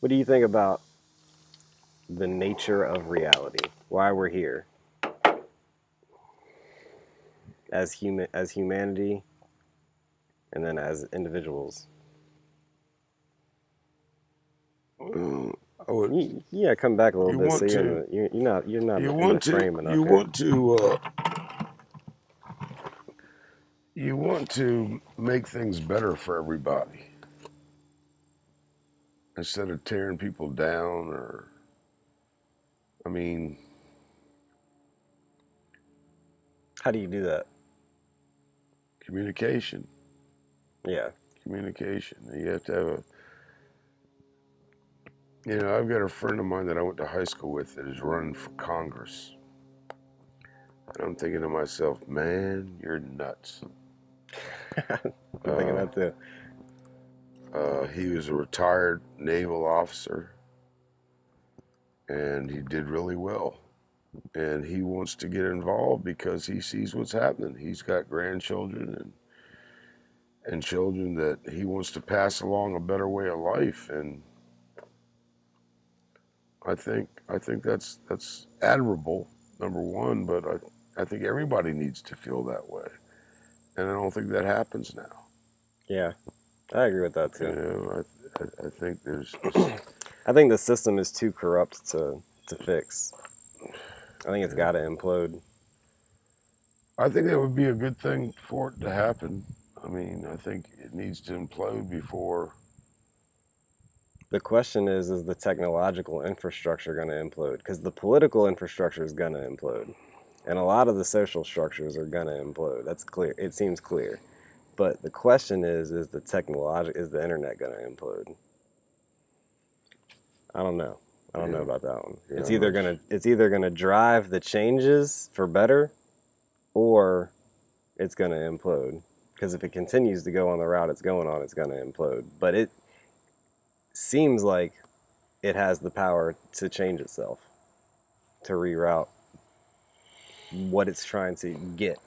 What do you think about the nature of reality? Why we're here as humanity, and then as individuals? I would. Yeah, come back a little You bit. So want you're in to. the you're not You in the want to. frame enough You here. want to. You want to make things better for everybody instead of tearing people down. Or, I mean, How do you do that? communication. Yeah. Communication. You have to have a. I've got a friend of mine that I went to high school with that is running for Congress. And I'm thinking to myself, man, you're nuts. I'm thinking Uh, that too. he was a retired naval officer, and he did really well. And he wants to get involved because he sees what's happening. He's got grandchildren and children that he wants to pass along a better way of life. And I think that's admirable, number one. But I think everybody needs to feel that way, and I don't think that happens now. Yeah, I agree with that You too. know, I think there's I think the system is too corrupt to fix. I think it's yeah. got to implode. I think that would be a good thing for it to happen. I mean, I think it needs to implode before. The question is the technological infrastructure going to implode? Because the political infrastructure is going to implode, and a lot of the social structures are going to implode. That's clear. It seems clear. But the question is the internet going to implode? I don't know. I don't know Yeah, about that one. yeah, I'm not. It's either gonna drive the changes for better, or it's gonna implode. Because if it continues to go on the route it's going on, it's gonna implode. But it seems like it has the power to change itself, to reroute what it's trying to get.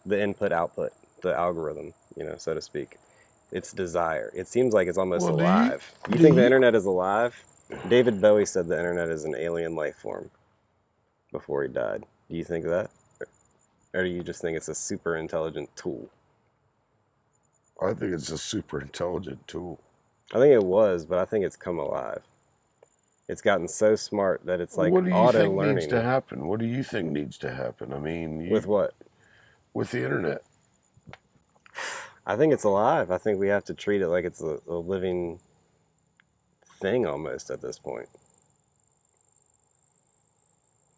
The input output, the algorithm, so to speak. Its desire. It seems like it's almost Well, do you alive. You do think the you internet is alive? David Bowie said the internet is an alien life form before he died. Do you think that? Or do you just think it's a super intelligent tool? I think it's a super intelligent tool. I think it was, but I think it's come alive. It's gotten so smart that it's like What do you auto think needs to learning. happen? What do you think needs to happen? I mean, With what? with the internet. I think it's alive. I think we have to treat it like it's a living thing almost at this point.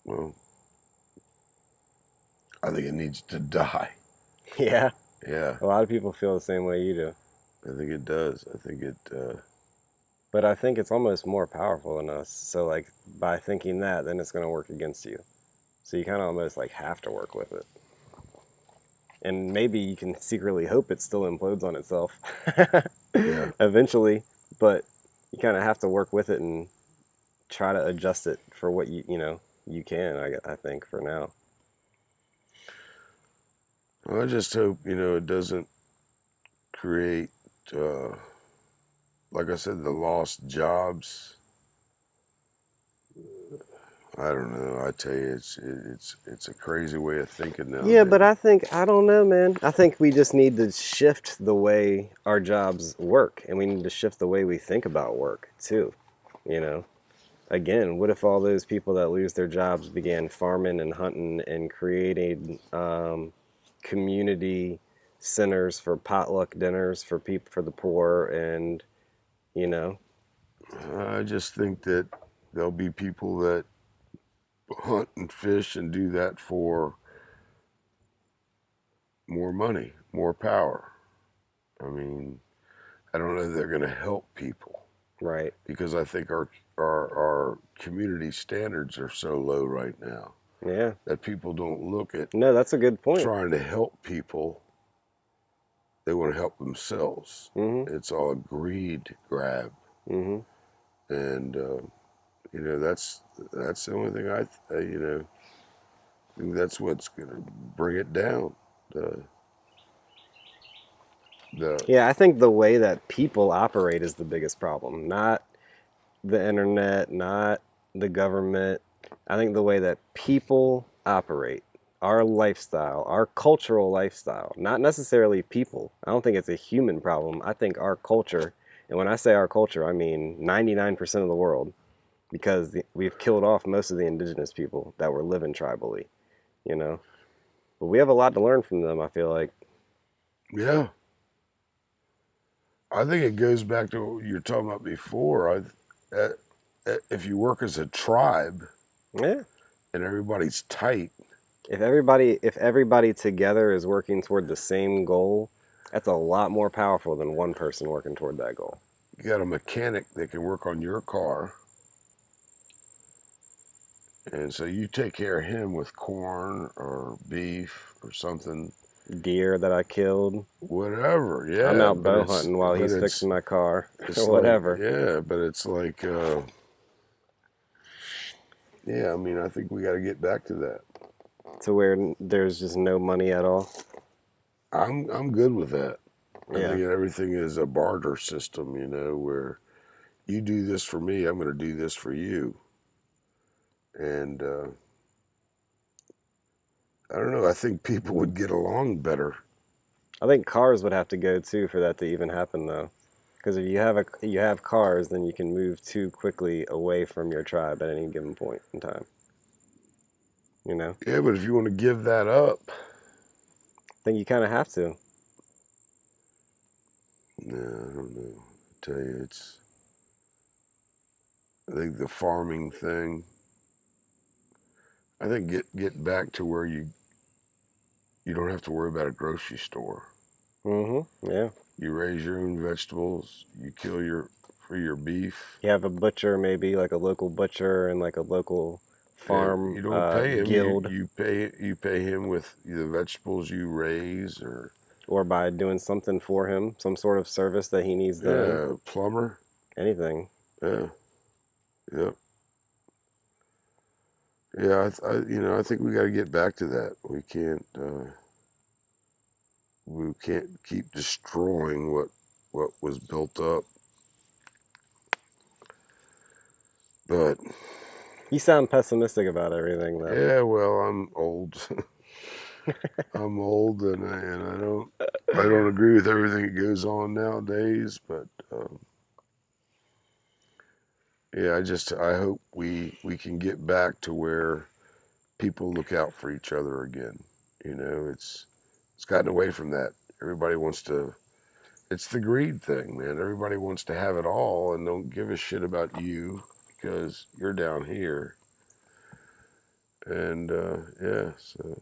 Well, I think it needs to die. Yeah. Yeah, A lot of people feel the same way you do. I think it does. I think it. But I think it's almost more powerful than us. So, like, by thinking that, then it's going to work against you. So you kind of almost like have to work with it. And maybe you can secretly hope it still implodes on itself Yeah. eventually, but you kind of have to work with it and try to adjust it for what you can. I think for now. I just hope it doesn't create, uh, like I said, the lost jobs. I don't know. I tell you, it's a crazy way of thinking Yeah, but nowadays. I don't know, man. I think we just need to shift the way our jobs work, and we need to shift the way we think about work too. You know, Again, what if all those people that lose their jobs began farming and hunting and creating community centers for potluck dinners for people for the poor and you know I just think that there'll be people that hunt and fish and do that for more money, more power. I mean, I don't know if they're going to help people right? because I think our community standards are so low right now Yeah, that people don't look at no, that's a good point. trying to help people. They want to help themselves. Mm-hmm. It's all a greed grab, Mm-hmm. and that's the only thing I think that's what's going to bring it down. The the Yeah, I think the way that people operate is the biggest problem, not the internet, not the government. I think the way that people operate, our lifestyle, our cultural lifestyle, not necessarily people. I don't think it's a human problem. I think our culture, and when I say our culture, I mean 99% of the world, because we've killed off most of the indigenous people that were living tribally, you know? But we have a lot to learn from them, I feel like. Yeah. I think it goes back to what you were talking about before. Uh, if you work as a tribe Yeah. and everybody's tight, If everybody together is working toward the same goal, that's a lot more powerful than one person working toward that goal. you got a mechanic that can work on your car, and so you take care of him with corn or beef or something, Deer that I killed, whatever. I'm Yeah, out bow hunting while he's fixing my car, it's or like, whatever. yeah, but it's like, yeah. I mean, I think we got to get back to that. To where there's just no money at all. I'm good with that. I Yeah. think everything is a barter system, where you do this for me, I'm going to do this for you. And I don't know, I think people would get along better. I think cars would have to go too for that to even happen though. Because if you have cars, then you can move too quickly away from your tribe at any given point in time. You know? Yeah, but if you want to give that up, I think you kind of have to. no, I don't know. I tell you, I think the farming thing, I think get back to where you don't have to worry about a grocery store. Mm-hmm. Yeah. You raise your own vegetables, you kill for your beef. You have a butcher, maybe like a local butcher and like a local You farm don't pay him. guild, You pay him with the vegetables you raise, or by doing something for him, some sort of service that he needs done. yeah, plumber. Anything. Yeah, yeah, yeah. I think we got to get back to that. We can't keep destroying what was built up. But You sound pessimistic about everything, though. yeah, well, I'm old. I'm old, and I don't agree with everything that goes on nowadays. But yeah, I hope we can get back to where people look out for each other again. It's gotten away from that. Everybody wants to. It's the greed thing, man. Everybody wants to have it all and don't give a shit about you because you're down here. And yeah, so